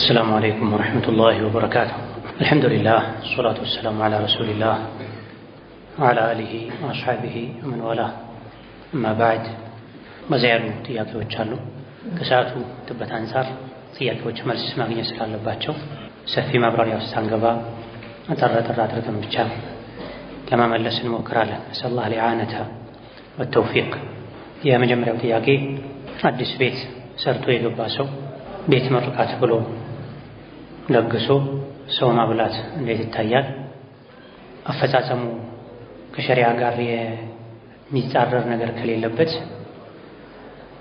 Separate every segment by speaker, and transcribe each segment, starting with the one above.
Speaker 1: السلام عليكم ورحمة الله وبركاته. الحمد لله والصلاة والسلام على رسول الله وعلى آله وأصحابه ومن والاه. أما بعد መዛያሉ ጥያቄዎች አሉ። ከሰዓቱ ጥበት አንፃር ጥያቄዎች መልስ ማግኘት ስላለባቸው ሰፊ ማብራሪያ ውስጥ አንገባ አጠር አድርገን ብቻ ለመመለስ እንሞክራለን። ሰላህ ሊዓነተ ወተውፊቅ። የመጀመሪያው ጥያቄ አዲስ ቤት ሰርቶ የገባ ሰው ቤት መርቃት ብሎ ለግሶ ሰው ማብላት እንዴት ይታያል? አፈጻጸሙ ከሸሪዓ ጋር የሚጻረር ነገር ከሌለበት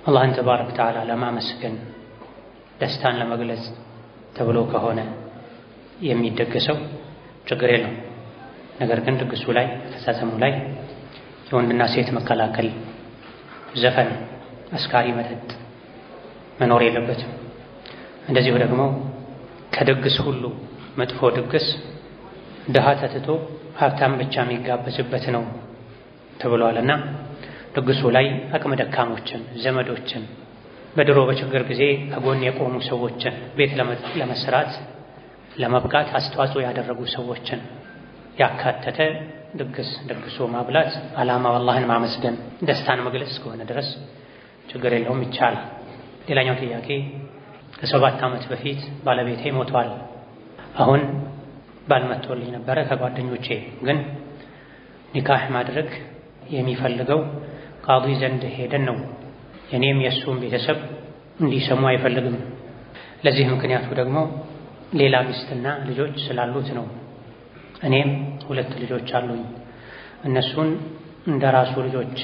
Speaker 1: አላህን ተባረከ ወተዓላ ለማመስገን ደስታን ለመግለጽ ተብሎ ከሆነ የሚደገሰው ችግር የለውም። ነገር ግን ድግሱ ላይ አፈጻጸሙ ላይ የወንድና ሴት መከላከል፣ ዘፈን፣ አስካሪ መጠጥ መኖር የለበትም። እንደዚሁ ደግሞ ከድግስ ሁሉ መጥፎ ድግስ ድሃ ተትቶ ሀብታም ብቻ የሚጋበዝበት ነው ተብሏልና ድግሱ ላይ አቅመ ደካሞችን፣ ዘመዶችን፣ በድሮ በችግር ጊዜ ከጎን የቆሙ ሰዎችን ቤት ለመስራት ለመብቃት አስተዋጽኦ ያደረጉ ሰዎችን ያካተተ ድግስ ደግሶ ማብላት ዓላማው አላህን ማመስገን ደስታን መግለጽ እስከሆነ ድረስ ችግር የለውም፣ ይቻላል። ሌላኛው ጥያቄ ከ7 ዓመት በፊት ባለቤቴ ሞቷል። አሁን ባል መጥቶልኝ ነበረ ከጓደኞቼ፣ ግን ኒካህ ማድረግ የሚፈልገው ቃዲ ዘንድ ሄደን ነው። የኔም የእሱም ቤተሰብ እንዲሰሙ አይፈልግም። ለዚህ ምክንያቱ ደግሞ ሌላ ሚስትና ልጆች ስላሉት ነው። እኔም 2 ልጆች አሉኝ። እነሱን እንደራሱ ልጆች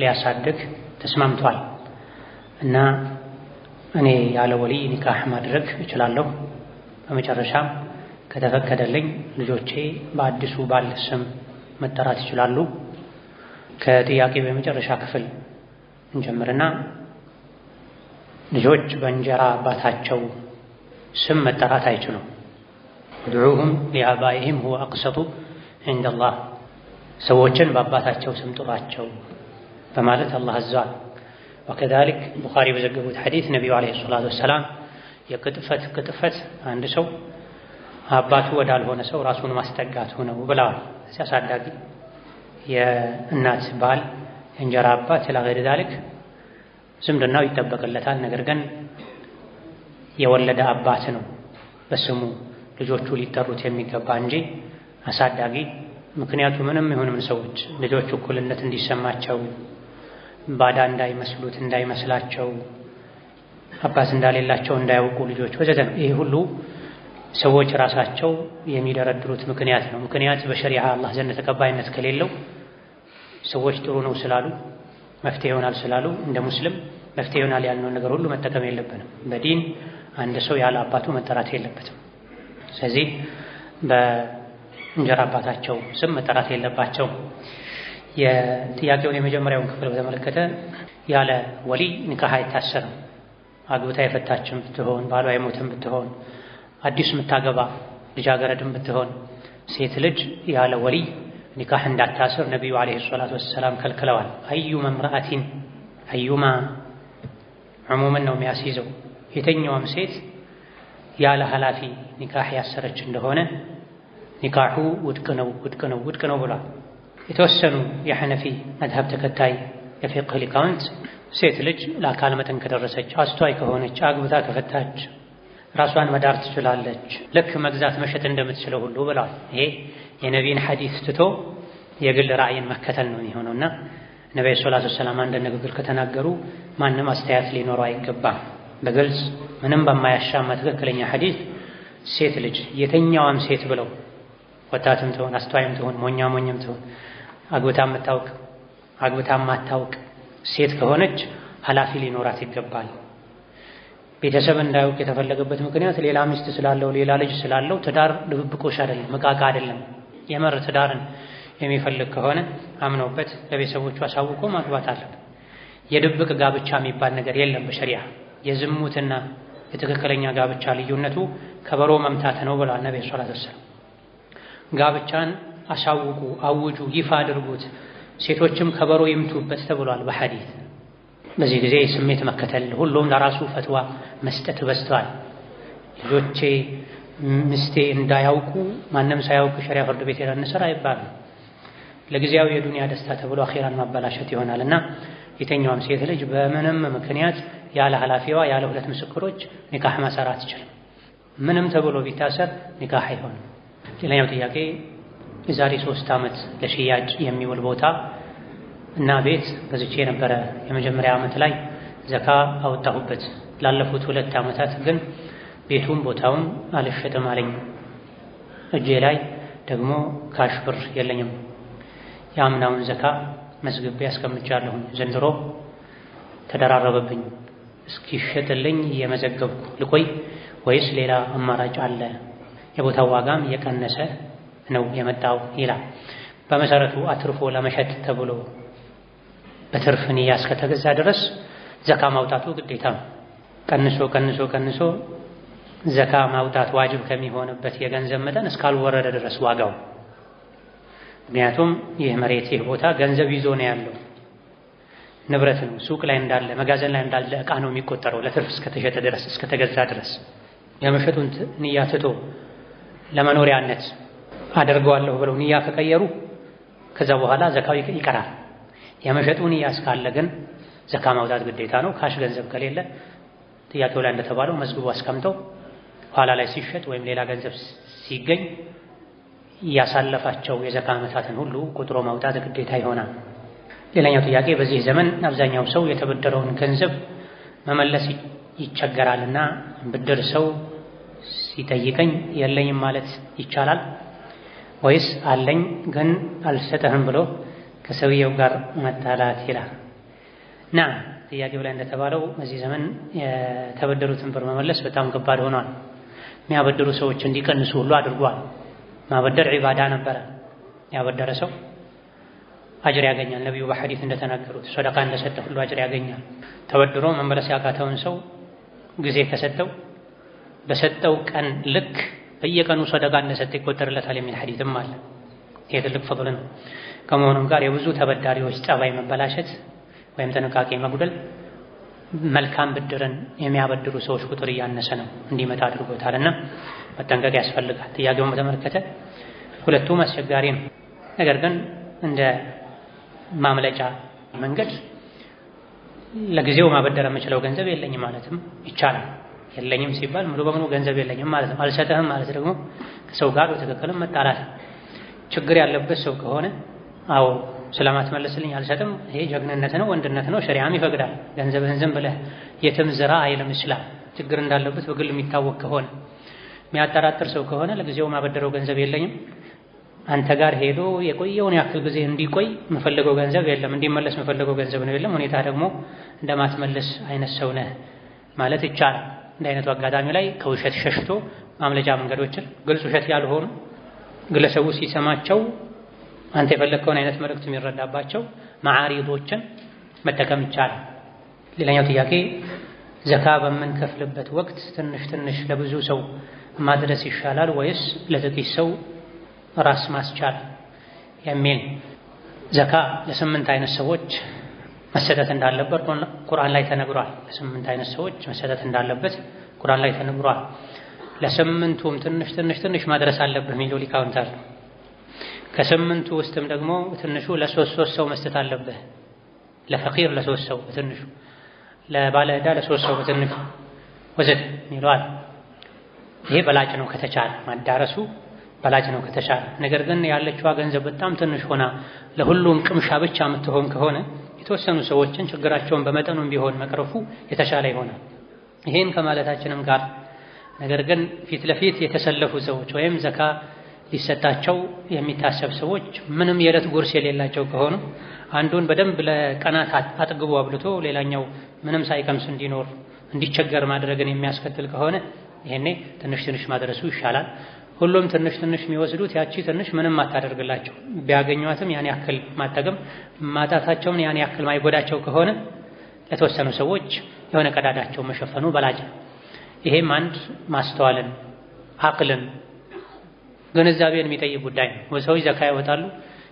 Speaker 1: ሊያሳድግ ተስማምቷል እና እኔ ያለ ወሊ ኒካህ ማድረግ እችላለሁ። በመጨረሻም ከተፈቀደልኝ ልጆቼ በአዲሱ ባል ስም መጠራት ይችላሉ። ከጥያቄ በመጨረሻ ክፍል እንጀምርና ልጆች በእንጀራ አባታቸው ስም መጠራት አይችሉም። ድዑሁም ሊአባኢሂም ሁወ አቅሰጡ ዐንደላህ፣ ሰዎችን በአባታቸው ስም ጥሯቸው በማለት አላህ አዟል። ወከዛሊክ ቡኻሪ በዘገቡት ሐዲስ ነቢዩ ዓለይሂ ሰላቱ ወሰላም ቅጥፈት አንድ ሰው አባቱ ወዳልሆነ ሰው ራሱን ማስጠጋቱ ነው ብለዋል። ሲያሳዳጊ የእናት ባል የእንጀራ አባት ኢላ ገይሪ ዛሊክ ዝምድናው ይጠበቅለታል። ነገር ግን የወለደ አባት ነው በስሙ ልጆቹ ሊጠሩት የሚገባ እንጂ አሳዳጊ። ምክንያቱ ምንም ይሁን ሰዎች ልጆቹ እኩልነት እንዲሰማቸው፣ ባዳ እንዳይመስሉት እንዳይመስላቸው፣ አባት እንዳሌላቸው እንዳያውቁ ልጆች ወዘተ ነው። ይሄ ሁሉ ሰዎች ራሳቸው የሚደረድሩት ምክንያት ነው። ምክንያት በሸሪዓ አላህ ዘንድ ተቀባይነት ከሌለው ሰዎች ጥሩ ነው ስላሉ መፍትሄ ይሆናል ስላሉ እንደ ሙስሊም መፍትሄ ይሆናል ያልነውን ነገር ሁሉ መጠቀም የለብንም። በዲን አንድ ሰው ያለ አባቱ መጠራት የለበትም። ስለዚህ በእንጀራ አባታቸው ስም መጠራት የለባቸው። የጥያቄውን የመጀመሪያውን ክፍል በተመለከተ ያለ ወሊ ኒካህ አይታሰርም። አግብታ የፈታችም ብትሆን ባሏ የሞተም ብትሆን አዲስ የምታገባ ልጃገረድም ብትሆን ሴት ልጅ ያለ ወሊ ኒካህ እንዳታስር ነቢዩ ዓለይሂ ሰላቱ ወሰላም ከልክለዋል። አዩማ እምረአቲን አዩማ ዑሙምን ነው የሚያስይዘው። የተኛውም ሴት ያለ ኃላፊ ኒካህ ያሰረች እንደሆነ ኒካሑ ውድቅ ነው ብሏል። የተወሰኑ የሐነፊ መዝሀብ ተከታይ የፊቅህ ሊቃውንት ሴት ልጅ ለአካል መጠን ከደረሰች አስተዋይ ከሆነች አግብታ ከፈታች ራሷን መዳር ትችላለች፣ ልክ መግዛት መሸጥ እንደምትችለው ሁሉ ብለዋል። ይሄ የነቢይን ሐዲስ ትቶ የግል ራእይን መከተል ነው የሚሆነውና ነብዩ ሰለላሁ ዐለይሂ ወሰለም አንድ ንግግር ከተናገሩ ማንም አስተያየት ሊኖረው አይገባም። በግልጽ ምንም በማያሻማ ትክክለኛ ሐዲስ ሴት ልጅ የተኛዋም ሴት ብለው ወጣትም ትሆን አስተዋይም ትሆን ሞኛም ትሆን አግብታ ማታውቅ ሴት ከሆነች ኃላፊ ሊኖራት ይገባል። ቤተሰብ እንዳያውቅ የተፈለገበት ምክንያት ሌላ ሚስት ስላለው ሌላ ልጅ ስላለው ትዳር ድብብቆሽ አይደለም፣ መቃቃ አይደለም። የመር ትዳርን የሚፈልግ ከሆነ አምነውበት ለቤተሰቦቹ አሳውቆ ማግባት አለበት። የድብቅ ጋብቻ የሚባል ነገር የለም በሸሪዓ። የዝሙትና የትክክለኛ ጋብቻ ልዩነቱ ከበሮ መምታት ነው ብለዋል ነብዩ ሰለላሁ ዐለይሂ ወሰለም። ጋብቻን አሳውቁ፣ አውጁ፣ ይፋ አድርጉት፣ ሴቶችም ከበሮ ይምቱበት ተብሏል በሐዲስ። በዚህ ጊዜ ስሜት መከተል፣ ሁሉም ለራሱ ፈትዋ መስጠት በዝቷል። ልጆቼ ምስቴ እንዳያውቁ ማንም ሳያውቅ ሸሪዓ ፍርድ ቤት ሄደን እንስራ አይባልም። ለጊዜያዊ የዱንያ ደስታ ተብሎ አኺራን ማበላሸት ይሆናልና የተኛውም ሴት ልጅ በምንም ምክንያት ያለ ኃላፊዋ ያለ ሁለት ምስክሮች ኒካህ ማሰር አትችልም። ምንም ተብሎ ቢታሰር ኒካህ አይሆንም። ሌላኛው ጥያቄ የዛሬ 3 ዓመት ለሽያጭ የሚውል ቦታ እና ቤት ገዝቼ ነበረ። የመጀመሪያ ዓመት ላይ ዘካ አወጣሁበት። ላለፉት 2 ዓመታት ግን ቤቱም ቦታውም አልሸጥም አለኝ። እጄ ላይ ደግሞ ካሽ ብር የለኝም። የአምናውን ዘካ መዝግቤ አስቀምጫለሁ። ዘንድሮ ተደራረበብኝ። እስኪሸጥልኝ እየመዘገብኩ ልቆይ ወይስ ሌላ አማራጭ አለ? የቦታው ዋጋም እየቀነሰ ነው የመጣው ይላል። በመሰረቱ አትርፎ ለመሸጥ ተብሎ በትርፍ ንያ እስከተገዛ ድረስ ዘካ ማውጣቱ ግዴታ ነው። ቀንሶ ዘካ ማውጣት ዋጅብ ከሚሆንበት የገንዘብ መጠን እስካልወረደ ድረስ ዋጋው። ምክንያቱም ይህ መሬት ይህ ቦታ ገንዘብ ይዞ ነው ያለው፣ ንብረት ነው። ሱቅ ላይ እንዳለ መጋዘን ላይ እንዳለ ዕቃ ነው የሚቆጠረው ለትርፍ እስከተሸጠ ድረስ እስከተገዛ ድረስ። የመሸጡን ንያ ትቶ ለመኖሪያነት አደርገዋለሁ ብለው ንያ ከቀየሩ ከዛ በኋላ ዘካው ይቀራል። የመሸጡ ንያ እስካለ ግን ዘካ ማውጣት ግዴታ ነው። ካሽ ገንዘብ ከሌለ ጥያቄው ላይ እንደተባለው መዝግቡ አስቀምጠው ኋላ ላይ ሲሸጥ ወይም ሌላ ገንዘብ ሲገኝ ያሳለፋቸው የዘካ ዓመታትን ሁሉ ቁጥሮ ማውጣት ግዴታ ይሆናል። ሌላኛው ጥያቄ በዚህ ዘመን አብዛኛው ሰው የተበደረውን ገንዘብ መመለስ ይቸገራልና ብድር ሰው ሲጠይቀኝ የለኝም ማለት ይቻላል ወይስ አለኝ ግን አልሰጠህም ብሎ ከሰውየው ጋር መጣላት ይላል? ጥያቄው ላይ እንደተባለው በዚህ ዘመን የተበደሩትን ብር መመለስ በጣም ከባድ ሆኗል። የሚያበድሩ ሰዎች እንዲቀንሱ ሁሉ አድርጓል። ማበደር ዒባዳ ነበረ። ያበደረ ሰው አጅር ያገኛል። ነቢዩ በሐዲስ እንደተናገሩት ሰደቃ እንደሰጠ ሁሉ አጅር ያገኛል። ተበድሮ መመለስ ያቃተውን ሰው ጊዜ ከሰጠው በሰጠው ቀን ልክ በየቀኑ ሰደቃ እንደሰጠ ይቆጠርለታል የሚል ሐዲስም አለ። ይሄ ትልቅ ፈድል ነው። ከመሆኑም ጋር የብዙ ተበዳሪዎች ጸባይ መበላሸት ወይም ጥንቃቄ መጉደል መልካም ብድርን የሚያበድሩ ሰዎች ቁጥር እያነሰ ነው እንዲመጣ አድርጎታልና መጠንቀቅ ያስፈልጋል። ጥያቄውን በተመለከተ ሁለቱም አስቸጋሪ ነው። ነገር ግን እንደ ማምለጫ መንገድ ለጊዜው ማበደር የምችለው ገንዘብ የለኝም ማለትም ይቻላል። የለኝም ሲባል ሙሉ በሙሉ ገንዘብ የለኝም ማለት ነው። አልሰጠህም ማለት ደግሞ ከሰው ጋር በትክክልም መጣላት። ችግር ያለበት ሰው ከሆነ አዎ ስለማትመለስልኝ አልሰጥም፣ ይሄ ጀግንነት ነው፣ ወንድነት ነው፣ ሸሪዓም ይፈቅዳል። ገንዘብህን ዝም ብለህ የትም ዝራ አይልም እስላም። ችግር እንዳለበት በግል የሚታወቅ ከሆነ የሚያጠራጥር ሰው ከሆነ ለጊዜው ማበደረው ገንዘብ የለኝም፣ አንተ ጋር ሄዶ የቆየውን ያክል ጊዜ እንዲቆይ የምፈልገው ገንዘብ የለም፣ እንዲመለስ የምፈልገው ገንዘብ ነው የለም፣ ሁኔታ ደግሞ እንደማትመለስ አይነት ሰው ነህ ማለት ይቻላል። እንደ አይነቱ አጋጣሚ ላይ ከውሸት ሸሽቶ ማምለጫ መንገዶችን ግልጽ ውሸት ያልሆኑ ግለሰቡ ሲሰማቸው አንተ የፈለግከውን አይነት መልእክት የሚረዳባቸው ማዓሪዶችን መጠቀም ይቻላል። ሌላኛው ጥያቄ ዘካ በምንከፍልበት ወቅት ትንሽ ለብዙ ሰው ማድረስ ይሻላል ወይስ ለጥቂት ሰው ራስ ማስቻል የሚል። ዘካ ለ8 አይነት ሰዎች መሰጠት እንዳለበት ቁርአን ላይ ተነግሯል። ለ8 አይነት ሰዎች መሰጠት እንዳለበት ቁርአን ላይ ተነግሯል። ለ8ቱም ትንሽ ማድረስ አለብህ የሚሉ ሊቃውንት አሉ። ከ8ቱ ውስጥም ደግሞ ትንሹ ለ3 ሰው መስጠት አለብህ። ለፈቂር ለ3 ሰው በትንሹ፣ ለባለ ዕዳ ለ3 ሰው በትንሹ ወዘተ ይሏል። ይሄ በላጭ ነው ከተቻለ ማዳረሱ በላጭ ነው ከተቻለ። ነገር ግን ያለችዋ ገንዘብ በጣም ትንሽ ሆና ለሁሉም ቅምሻ ብቻ የምትሆን ከሆነ የተወሰኑ ሰዎችን ችግራቸውን በመጠኑም ቢሆን መቅረፉ የተሻለ ይሆናል። ይሄን ከማለታችንም ጋር ነገር ግን ፊት ለፊት የተሰለፉ ሰዎች ወይም ዘካ ሊሰጣቸው የሚታሰብ ሰዎች ምንም የዕለት ጉርስ የሌላቸው ከሆኑ አንዱን በደንብ ለቀናት አጥግቦ አብልቶ ሌላኛው ምንም ሳይቀምስ እንዲኖር እንዲቸገር ማድረግን የሚያስከትል ከሆነ ይሄኔ ትንሽ ማድረሱ ይሻላል። ሁሉም ትንሽ የሚወስዱት ያቺ ትንሽ ምንም አታደርግላቸው፣ ቢያገኟትም ያን ያክል ማጠቀም ማጣታቸውን ያን ያክል ማይጎዳቸው ከሆነ ለተወሰኑ ሰዎች የሆነ ቀዳዳቸው መሸፈኑ በላጭ። ይሄም አንድ ማስተዋልን አቅልን ግንዛቤን የሚጠይቅ ጉዳይ ነው። ሰዎች ዘካ ያወጣሉ።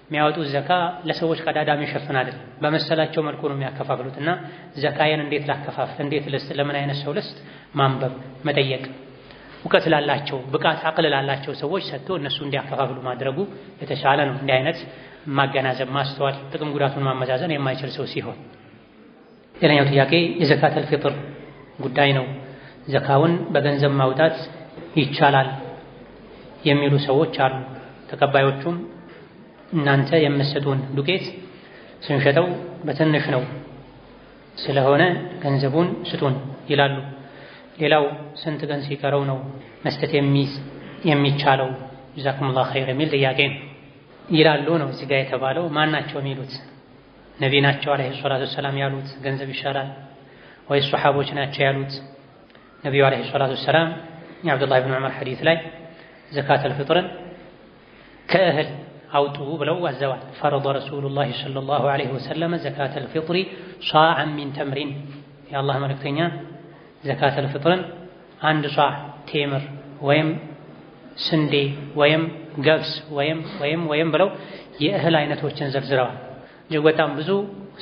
Speaker 1: የሚያወጡት ዘካ ለሰዎች ቀዳዳ የሚሸፍን አይደለም፣ በመሰላቸው መልኩ ነው የሚያከፋፍሉትና ዘካዬን እንዴት ላከፋፍል፣ እንዴት ልስጥ፣ ለምን አይነት ሰው ልስጥ ማንበብ መጠየቅ። እውቀት ላላቸው ብቃት አቅል ላላቸው ሰዎች ሰጥቶ እነሱ እንዲያከፋፍሉ ማድረጉ የተሻለ ነው። እንዲህ አይነት ማገናዘብ ማስተዋል ጥቅም ጉዳቱን ማመዛዘን የማይችል ሰው ሲሆን። ሌላኛው ጥያቄ የዘካተል ፊጥር ጉዳይ ነው። ዘካውን በገንዘብ ማውጣት ይቻላል የሚሉ ሰዎች አሉ። ተቀባዮቹም እናንተ የምትሰጡን ዱቄት ስንሸጠው በትንሽ ነው ስለሆነ ገንዘቡን ስጡን ይላሉ። ሌላው ስንት ቀን ሲቀረው ነው መስጠት የሚቻለው? ጀዛኩሙላሁ ኸይር የሚል ጥያቄ ነው ይላሉ ነው እዚህ ጋር የተባለው። ማን ናቸው የሚሉት? ነቢ ናቸው አለይሂ ሰላቱ ወሰላም ያሉት ገንዘብ ይሻላል ወይስ ሱሐቦች ናቸው ያሉት? ነቢዩ አለይሂ ሰላቱ ወሰላም የአብዱላህ ብን ዑመር ሐዲስ ላይ ዘካተል ፊጥርን ከእህል አውጡ ብለው አዘዋል። ፈረደ ረሱሉላህ ሰለላሁ ዐለይሂ ወሰለም ዘካተል ፊጥሪ ሷዐን ሚን ተምሪን፣ የአላህ መልእክተኛ ዘካተል ፊጥርን አንድ ሷዕ ቴምር ወይም ስንዴ ወይም ገብስ ወይም ብለው የእህል አይነቶችን ዘርዝረዋል። እጅግ በጣም ብዙ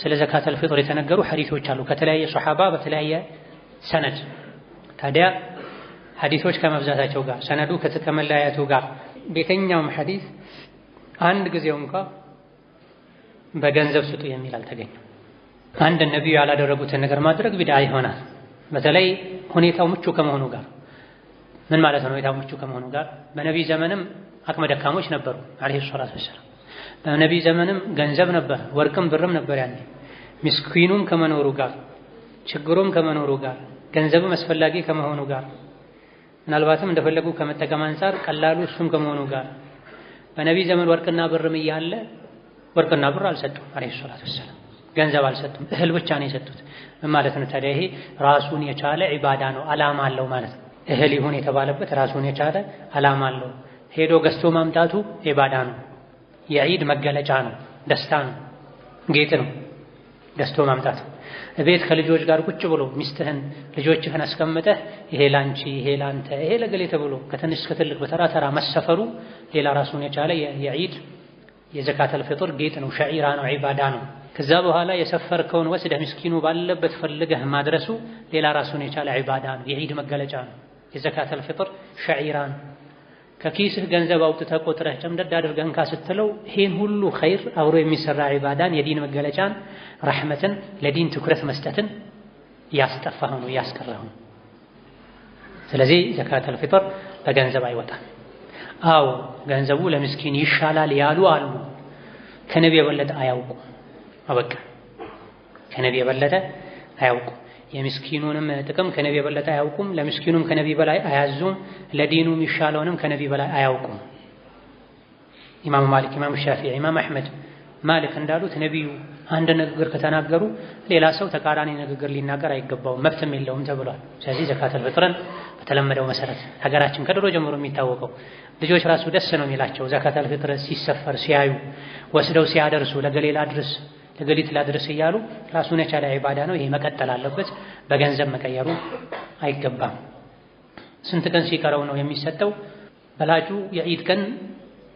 Speaker 1: ስለ ዘካተል ፊጥር የተነገሩ ሐዲሶች አሉ ከተለያየ ሶሐባ በተለያየ ሰነድ። ታዲያ ሐዲሶች ከመብዛታቸው ጋር ሰነዱ ከመለያየቱ ጋር ቤተኛውም ሐዲስ አንድ ጊዜው እንኳ በገንዘብ ስጡ የሚል አልተገኘም። አንድ ነቢዩ ያላደረጉትን ነገር ማድረግ ቢድዓ ይሆናል። በተለይ ሁኔታው ምቹ ከመሆኑ ጋር። ምን ማለት ነው? ሁኔታው ምቹ ከመሆኑ ጋር በነቢይ ዘመንም አቅመ ደካሞች ነበሩ አለይሂ ሰላቱ ወሰላም። በነቢይ ዘመንም ገንዘብ ነበር፣ ወርቅም ብርም ነበር። ያኔ ምስኪኑም ከመኖሩ ጋር ችግሩም ከመኖሩ ጋር ገንዘብም አስፈላጊ ከመሆኑ ጋር ምናልባትም እንደፈለጉ ከመጠቀም አንፃር ቀላሉ እሱም ከመሆኑ ጋር በነቢይ ዘመን ወርቅና ብርም እያለ ወርቅና ብር አልሰጡም አለይሂ ሰላቱ ወሰላም። ገንዘብ አልሰጡም፣ እህል ብቻ ነው የሰጡት። ምን ማለት ነው ታዲያ? ይሄ ራሱን የቻለ ዒባዳ ነው፣ ዓላማ አለው ማለት ነው። እህል ይሁን የተባለበት ራሱን የቻለ ዓላማ አለው። ሄዶ ገዝቶ ማምጣቱ ዒባዳ ነው፣ የዒድ መገለጫ ነው፣ ደስታ ነው፣ ጌጥ ነው ገዝቶ ማምጣቱ። ቤት ከልጆች ጋር ቁጭ ብሎ ሚስትህን ልጆችህን አስቀምጠህ ይሄ ላንቺ ይሄ ላንተ ይሄ ለገሌ ተብሎ ከትንሽ እስከ ትልቅ በተራ ተራ መሰፈሩ ሌላ ራሱን የቻለ የዒድ የዘካተል ፊጥር ጌጥ ነው፣ ሸዒራ ነው፣ ዒባዳ ነው። ከዛ በኋላ የሰፈርከውን ወስደህ ምስኪኑ ባለበት ፈልገህ ማድረሱ ሌላ ራሱን የቻለ ዒባዳ ነው፣ የዒድ መገለጫ ነው። የዘካተል ፊጥር ሸዒራ ነው። ከኪስህ ገንዘብ አውጥተህ ቆጥረህ ጨምደድ አድርገህ እንካ ስትለው ይሄን ሁሉ ኸይር አብሮ የሚሰራ ዒባዳን የዲን መገለጫን ረሕመትን ለዲን ትኩረት መስጠትን ያስጠፋህ ነው ያስቀረህ ነው። ስለዚህ ዘካተል ፊጥር በገንዘብ አይወጣም። አዎ ገንዘቡ ለምስኪን ይሻላል ያሉ አሉ። ከነቢ የበለጠ አያውቁ። አበቃ ከነቢ የበለጠ አያውቁ። የምስኪኑንም ጥቅም ከነቢ የበለጠ አያውቁም። ለምስኪኑም ከነቢ በላይ አያዙም። ለዲኑ የሚሻለውንም ከነቢ በላይ አያውቁም። ኢማም ማሊክ፣ ኢማም ሻፊዒ፣ ኢማም አሕመድ ማሊክ እንዳሉት ነቢዩ አንድ ንግግር ከተናገሩ ሌላ ሰው ተቃራኒ ንግግር ሊናገር አይገባውም፣ መብትም የለውም ተብሏል። ስለዚህ ዘካተል ፊጥርን በተለመደው መሰረት ሀገራችን ከድሮ ጀምሮ የሚታወቀው ልጆች ራሱ ደስ ነው የሚላቸው ዘካተል ፊጥር ሲሰፈር ሲያዩ ወስደው ሲያደርሱ ለገሌላ አድርስ ለገሊት ላድርስ እያሉ ራሱን የቻለ ዒባዳ ነው። ይሄ መቀጠል አለበት። በገንዘብ መቀየሩ አይገባም። ስንት ቀን ሲቀረው ነው የሚሰጠው? በላጩ የዒድ ቀን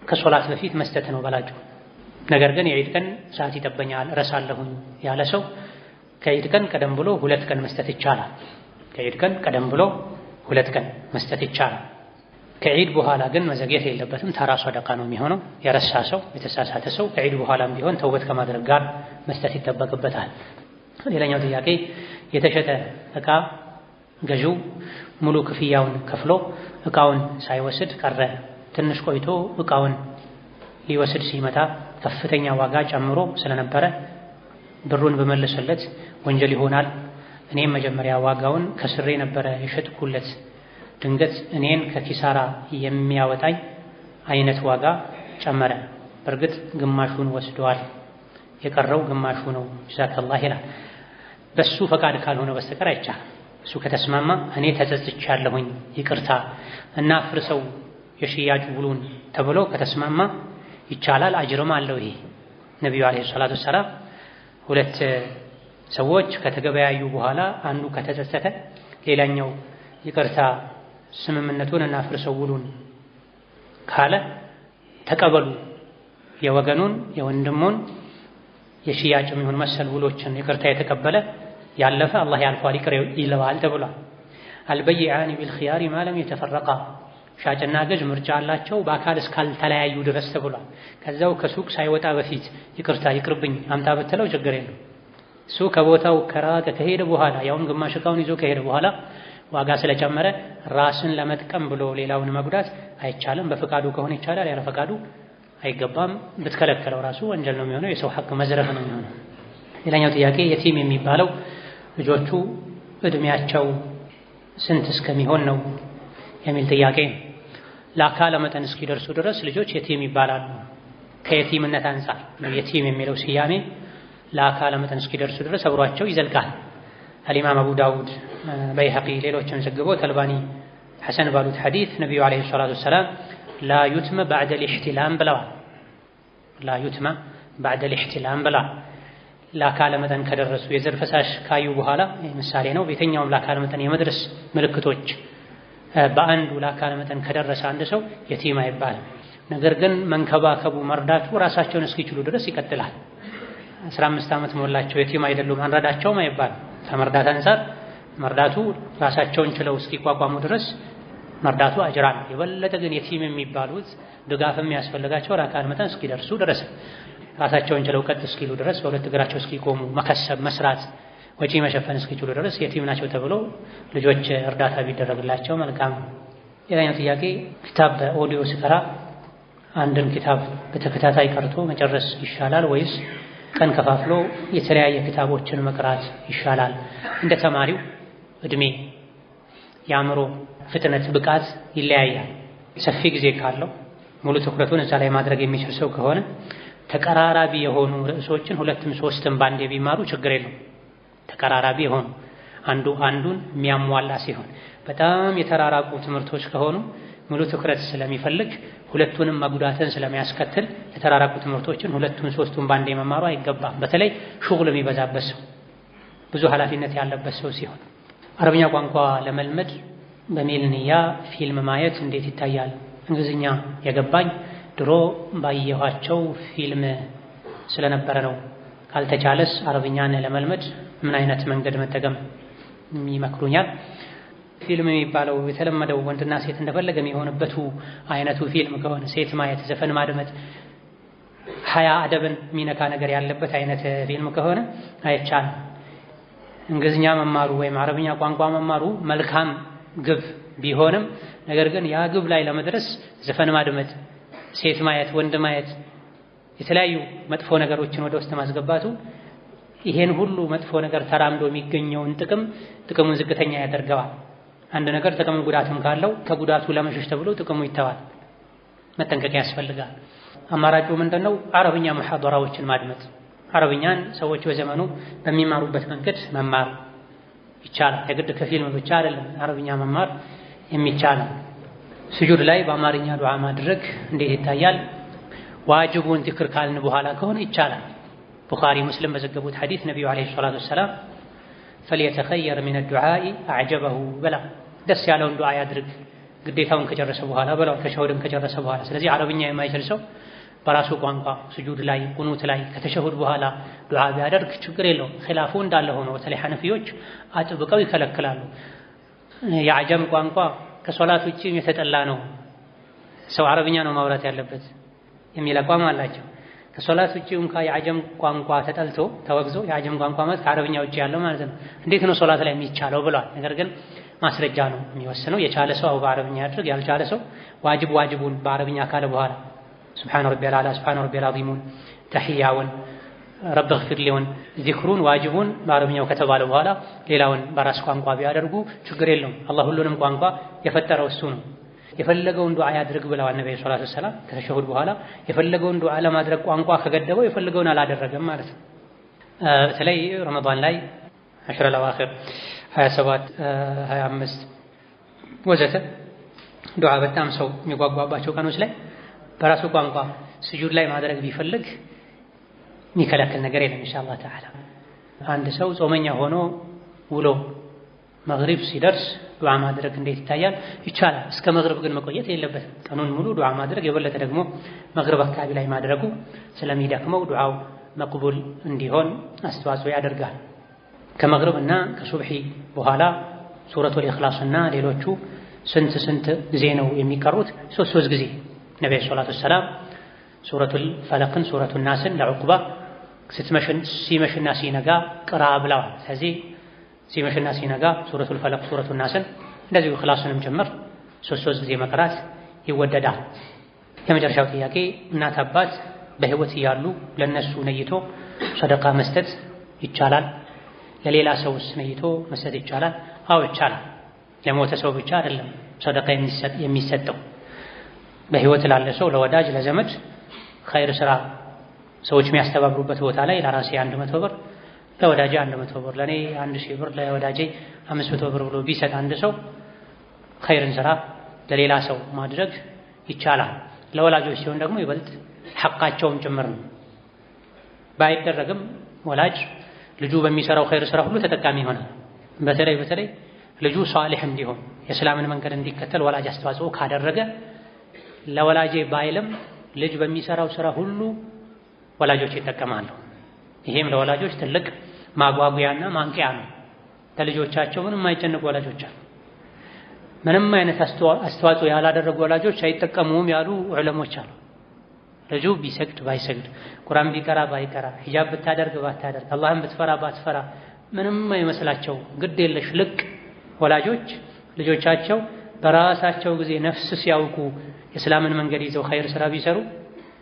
Speaker 1: ከሶላት በፊት መስጠት ነው በላጩ። ነገር ግን የዒድ ቀን ሰዓት ይጠበኛል እረሳለሁኝ ያለ ሰው ከዒድ ቀን ቀደም ብሎ 2 ቀን መስጠት ይቻላል። ከዒድ ቀን ቀደም ብሎ 2 ቀን መስጠት ይቻላል። ከዒድ በኋላ ግን መዘግየት የለበትም። ተራ ሰደቃ ነው የሚሆነው። የረሳ ሰው የተሳሳተ ሰው ከዒድ በኋላም ቢሆን ተውበት ከማድረግ ጋር መስጠት ይጠበቅበታል። ሌላኛው ጥያቄ የተሸጠ ዕቃ ገዢው ሙሉ ክፍያውን ከፍሎ ዕቃውን ሳይወስድ ቀረ። ትንሽ ቆይቶ ዕቃውን ሊወስድ ሲመጣ ከፍተኛ ዋጋ ጨምሮ ስለነበረ ብሩን በመለሰለት ወንጀል ይሆናል? እኔም መጀመሪያ ዋጋውን ከስሬ ነበረ የሸጥኩለት ድንገት እኔን ከኪሳራ የሚያወጣኝ አይነት ዋጋ ጨመረ። በእርግጥ ግማሹን ወስደዋል፣ የቀረው ግማሹ ነው። ጀዛከላህ ይላል። በሱ ፈቃድ ካልሆነ በስተቀር አይቻልም። እሱ ከተስማማ እኔ ተጸጽቻለሁኝ ይቅርታ እና ፍርሰው የሽያጭ ውሉን ተብሎ ከተስማማ ይቻላል፣ አጅርም አለው። ይሄ ነቢዩ አለይሂ ሰላቱ ወሰላም 2 ሰዎች ከተገበያዩ በኋላ አንዱ ከተጸጸተ ሌላኛው ይቅርታ ስምምነቱን እና ፍርሰው ውሉን ካለ ተቀበሉ። የወገኑን የወንድሙን የሽያጭም ይሁን መሰል ውሎችን ይቅርታ የተቀበለ ያለፈ አላህ ያልፋል ይቅር ይለዋል ተብሏል። አልበይዓኒ ቢልኺያሪ ማ ለም የተፈረቃ ሻጭና ገዥ ምርጫ አላቸው በአካል እስካልተለያዩ ድረስ ተብሏል። ከዛው ከሱቅ ሳይወጣ በፊት ይቅርታ ይቅርብኝ አምጣ ብትለው ችግር የለው። እሱ ከቦታው ከራቀ ከሄደ በኋላ ያውን ግማሽ ዕቃውን ይዞ ከሄደ በኋላ ዋጋ ስለጨመረ ራስን ለመጥቀም ብሎ ሌላውን መጉዳት አይቻልም። በፈቃዱ ከሆነ ይቻላል፣ ያለ ፈቃዱ አይገባም። ብትከለከለው ራሱ ወንጀል ነው የሚሆነው፣ የሰው ሐቅ መዝረፍ ነው የሚሆነው። ሌላኛው ጥያቄ የቲም የሚባለው ልጆቹ እድሜያቸው ስንት እስከሚሆን ነው የሚል ጥያቄ ነው። ለአካለ መጠን እስኪደርሱ ድረስ ልጆች የቲም ይባላሉ። ከየቲምነት አንፃር የቲም የሚለው ስያሜ ለአካለ መጠን እስኪደርሱ ድረስ አብሯቸው ይዘልቃል። አልኢማም አቡ ዳውድ፣ በይሐቂ ሌሎችም ዘግበው አልባኒ ሐሰን ባሉት ሐዲስ ነቢዩ ዓለይሂ ሰላቱ ወሰላም ላ ዩትመ ባዕደል ኢሕቲላም ብለዋል። ላ ዩትመ ባዕደል ኢሕቲላም ብለዋል። ለአካለ መጠን ከደረሱ የዘር ፈሳሽ ካዩ በኋላ ምሳሌ ነው። በየትኛውም ለአካለ መጠን የመድረስ ምልክቶች በአንዱ ለአካለ መጠን ከደረሰ አንድ ሰው የቲም አይባልም። ነገር ግን መንከባከቡ መርዳቱ ራሳቸውን እስኪችሉ ድረስ ይቀጥላል። 15 ዓመት ሞላቸው የቲም አይደሉም አንረዳቸውም አይባልም። ከመርዳት አንፃር መርዳቱ ራሳቸውን ችለው እስኪቋቋሙ ድረስ መርዳቱ አጅራ ነው። የበለጠ ግን የቲም የሚባሉት ድጋፍ የሚያስፈልጋቸው ለአካለ መጠን እስኪደርሱ ድረስ ራሳቸውን ችለው ቀጥ እስኪሉ ድረስ በሁለት እግራቸው እስኪቆሙ መከሰብ፣ መስራት፣ ወጪ መሸፈን እስኪችሉ ድረስ የቲም ናቸው ተብሎ ልጆች እርዳታ ቢደረግላቸው መልካም። ሌላኛው ጥያቄ ኪታብ በኦዲዮ ስቀራ አንድን ኪታብ በተከታታይ ቀርቶ መጨረስ ይሻላል ወይስ ቀን ከፋፍሎ የተለያየ ኪታቦችን መቅራት ይሻላል? እንደ ተማሪው እድሜ፣ የአእምሮ ፍጥነት፣ ብቃት ይለያያል። ሰፊ ጊዜ ካለው ሙሉ ትኩረቱን እዛ ላይ ማድረግ የሚችል ሰው ከሆነ ተቀራራቢ የሆኑ ርዕሶችን ሁለትም ሶስትም ባንዴ ቢማሩ ችግር የለውም። ተቀራራቢ የሆኑ አንዱ አንዱን የሚያሟላ ሲሆን፣ በጣም የተራራቁ ትምህርቶች ከሆኑ ሙሉ ትኩረት ስለሚፈልግ ሁለቱንም መጉዳትን ስለሚያስከትል የተራራቁ ትምህርቶችን ሁለቱን ሶስቱን ባንዴ መማሩ አይገባም። በተለይ ሹግል የሚበዛበት ሰው፣ ብዙ ኃላፊነት ያለበት ሰው ሲሆን። አረብኛ ቋንቋ ለመልመድ በሚል ንያ ፊልም ማየት እንዴት ይታያል? እንግሊዝኛ የገባኝ ድሮ ባየኋቸው ፊልም ስለነበረ ነው። ካልተቻለስ አረብኛን ለመልመድ ምን አይነት መንገድ መጠቀም ይመክሩኛል? ፊልም የሚባለው የተለመደው ወንድና ሴት እንደፈለገ የሚሆንበቱ አይነቱ ፊልም ከሆነ ሴት ማየት፣ ዘፈን ማድመጥ፣ ሀያ አደብን የሚነካ ነገር ያለበት አይነት ፊልም ከሆነ አይቻልም። እንግሊዝኛ መማሩ ወይም አረብኛ ቋንቋ መማሩ መልካም ግብ ቢሆንም ነገር ግን ያ ግብ ላይ ለመድረስ ዘፈን ማድመጥ፣ ሴት ማየት፣ ወንድ ማየት፣ የተለያዩ መጥፎ ነገሮችን ወደ ውስጥ ማስገባቱ ይሄን ሁሉ መጥፎ ነገር ተራምዶ የሚገኘውን ጥቅሙን ዝቅተኛ ያደርገዋል። አንድ ነገር ጥቅም ጉዳትም ካለው ከጉዳቱ ለመሸሽ ተብሎ ጥቅሙ ይተዋል። መጠንቀቅ ያስፈልጋል። አማራጩ ምንድነው? አረብኛ ሙሐደራዎችን ማድመጥ። አረብኛን ሰዎች በዘመኑ በሚማሩበት መንገድ መማር ይቻላል። የግድ ከፊልም ብቻ አይደለም አረብኛ መማር የሚቻለው። ስጁድ ላይ በአማርኛ ዱዓ ማድረግ እንዴት ይታያል? ዋጅቡን ዚክር ካልን በኋላ ከሆነ ይቻላል። ቡኻሪ ሙስሊም በዘገቡት ሐዲስ ነብዩ አለይሂ ሰላቱ ወሰላም فليتخير من الدعاء أعجبه بلا ደስ ያለውን ዱዓ ያድርግ ግዴታውን ከጨረሰ በኋላ በላው ተሸሁድን ከጨረሰ በኋላ። ስለዚህ አረብኛ የማይችል ሰው በራሱ ቋንቋ ስጁድ ላይ ቁኑት ላይ ከተሸሁድ በኋላ ዱዓ ቢያደርግ ችግር የለውም። ኺላፉ እንዳለ ሆኖ በተለይ ሐነፊዮች አጥብቀው ይከለክላሉ። የአጀም ቋንቋ ከሶላት ውጪ የተጠላ ነው፣ ሰው አረብኛ ነው ማውራት ያለበት የሚል አቋም አላቸው። ከሶላት ውጪ እንኳን የአጀም ቋንቋ ተጠልቶ ተወግዞ የአጀም ቋንቋ ማለት ከአረብኛ ውጪ ያለው ማለት ነው። እንዴት ነው ሶላት ላይ የሚቻለው ብለዋል። ነገር ግን ማስረጃ ነው የሚወስነው። የቻለ ሰው በአረብኛ ያድርግ፣ ያልቻለ ሰው ዋጅቡን በአረብኛ ካለ በኋላ ሱብሃነ ረቢየል አዕላ፣ ሱብሃነ ረቢየል ዐዚሙን፣ ተህያውን፣ ረቢ ግፊር ሊውን፣ ዚክሩን፣ ዋጅቡን በአረብኛው ከተባለ በኋላ ሌላውን በራስ ቋንቋ ቢያደርጉ ችግር የለውም። አላህ ሁሉንም ቋንቋ የፈጠረው እሱ ነው። የፈለገውን ዱዓ ያድርግ ብለዋል ነብዩ ሰለላሁ ዐለይሂ ወሰለም። ከተሸሁድ በኋላ የፈለገውን ዱዓ ለማድረግ ቋንቋ ከገደበው የፈለገውን አላደረገም ማለት ነው። በተለይ ረመዳን ላይ አሽረል አዋኺር 27 25 ወዘተ ዱዓ በጣም ሰው የሚጓጓባቸው ቀኖች ላይ በራሱ ቋንቋ ስጁድ ላይ ማድረግ ቢፈልግ የሚከለክል ነገር የለም ኢንሻአላህ ተዓላ። አንድ ሰው ጾመኛ ሆኖ ውሎ መግሪብ ሲደርስ ዱዓ ማድረግ እንዴት ይታያል? ይቻላል። እስከ መግሪብ ግን መቆየት የለበትም። ቀኑን ሙሉ ዱዓ ማድረግ የበለጠ ደግሞ መግሪብ አካባቢ ላይ ማድረጉ ስለሚደክመው ዱዓው መቅቡል እንዲሆን አስተዋጽኦ ያደርጋል። ከመግሪብ እና ከሱብሒ በኋላ ሱረቱል ኢኽላስና ሌሎቹ ስንት ጊዜ ነው የሚቀሩት? ሶስት ጊዜ ነብዩ ሰለላሁ ዐለይሂ ወሰለም ሱረቱል ፈለቅን ሱረቱን ናስን ለዑቅባ ሲመሽና ሲነጋ ቅራ ብለዋል። ስለዚህ ሲመሽና ሲነጋ ሱረቱል ፈለቅ ሱረቱን ናስን እንደዚሁ ኢኽላስንም ጭምር ሶስት ጊዜ መቅራት ይወደዳል። የመጨረሻው ጥያቄ እናት አባት በህይወት እያሉ ለነሱ ነይቶ ሰደቃ መስጠት ይቻላል? ለሌላ ሰውስ ነይቶ መስጠት ይቻላል? አዎ ይቻላል። ለሞተ ሰው ብቻ አይደለም ሰደቃ የሚሰጠው። በህይወት ላለ ሰው ለወዳጅ ለዘመድ ኸይር ስራ ሰዎች የሚያስተባብሩበት ቦታ ላይ ለራሴ 100 ብር ለወዳጄ 100 ብር ለኔ 1000 ብር ለወዳጄ 500 ብር ብሎ ቢሰጥ አንድ ሰው ኸይርን ስራ ለሌላ ሰው ማድረግ ይቻላል። ለወላጆች ሲሆን ደግሞ ይበልጥ ሐቃቸውም ጭምር ነው። ባይደረግም ወላጅ ልጁ በሚሰራው ኸይር ስራ ሁሉ ተጠቃሚ ይሆናል። በተለይ ልጁ ሷሊህ እንዲሆን የእስላምን መንገድ እንዲከተል ወላጅ አስተዋጽኦ ካደረገ ለወላጄ ባይልም ልጅ በሚሰራው ስራ ሁሉ ወላጆች ይጠቀማሉ። ይሄም ለወላጆች ትልቅ ማጓጓያና ማንቂያ ነው። ለልጆቻቸው ምንም የማይጨነቁ ወላጆች አሉ። ምንም አይነት አስተዋጽኦ ያላደረጉ ወላጆች አይጠቀሙም ያሉ ዑለሞች አሉ። ልጁ ቢሰግድ ባይሰግድ፣ ቁርአን ቢቀራ ባይቀራ፣ ሂጃብ ብታደርግ ባታደርግ፣ አላህን ብትፈራ ባትፈራ ምንም አይመስላቸው ግድ የለሽ ልቅ ወላጆች ልጆቻቸው በራሳቸው ጊዜ ነፍስ ሲያውቁ የእስላምን መንገድ ይዘው ኸይር ስራ ቢሰሩ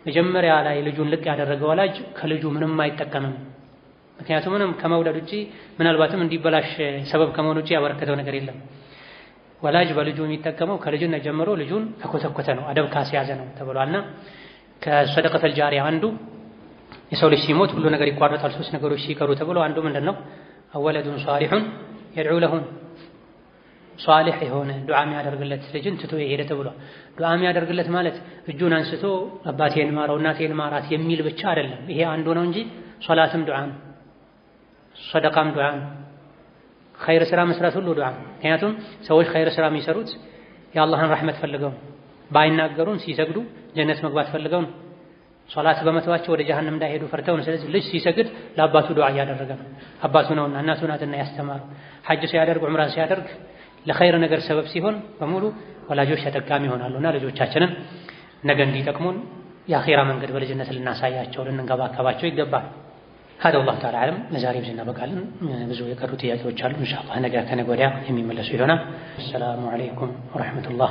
Speaker 1: መጀመሪያ ላይ ልጁን ልቅ ያደረገ ወላጅ ከልጁ ምንም አይጠቀምም። ምክንያቱም ምንም ከመውለድ ውጪ ምናልባትም እንዲበላሽ ሰበብ ከመሆን ውጪ ያበረከተው ነገር የለም። ወላጅ በልጁ የሚጠቀመው ከልጅነት ጀምሮ ልጁን ከኮተኮተ ነው፣ አደብ ካስያዘ ነው ተብሏልና ከሰደቀተል ጃሪያ አንዱ የሰው ልጅ ሲሞት ሁሉ ነገር ይቋረጣል፣ ሶስት ነገሮች ሲቀሩ ተብሎ አንዱ ምንድነው? አወለዱን ሷሊሑን የድዑ ለሁን ሷሊህ የሆነ ዱዓ የሚያደርግለት ልጅን ትቶ የሄደ ተብሏል። ዱዓ የሚያደርግለት ማለት እጁን አንስቶ አባቴን ማረው እናቴን ማራት የሚል ብቻ አይደለም። ይሄ አንዱ ነው እንጂ ሶላትም ዱዓ ነው፣ ሰደቃም ዱዓ ነው፣ ኸይር ስራ መስራት ሁሉ ዱዓ ነው። ምክንያቱም ሰዎች ኸይር ስራ የሚሰሩት የአላህን ረሕመት ፈልገው ባይናገሩም ሲሰግዱ ጀነት መግባት ፈልገው ነው። ሶላት በመተዋቸው ወደ ጀሃነም እንዳይሄዱ ፈርተው ነው። ስለዚህ ልጅ ሲሰግድ ለአባቱ ዱዓ እያደረገ ነው። አባቱ ነውና እናቱ ናትና ያስተማረው። ሐጅ ሲያደርግ ዑምራ ሲያደርግ ለኸይር ነገር ሰበብ ሲሆን በሙሉ ወላጆች ተጠቃሚ ይሆናሉና ልጆቻችንን ነገ እንዲጠቅሙን የአኺራ መንገድ በልጅነት ልናሳያቸው ልንንከባከባቸው ይገባል። هذا والله تعالى أعلم። ለዛሬ ብቻ እናበቃለን። ብዙ የቀሩ ጥያቄዎች አሉ ኢንሻአላህ ነገ ከነገ ወዲያ የሚመለሱ ይሆናል። ሰላም አለይኩም ወራህመቱላህ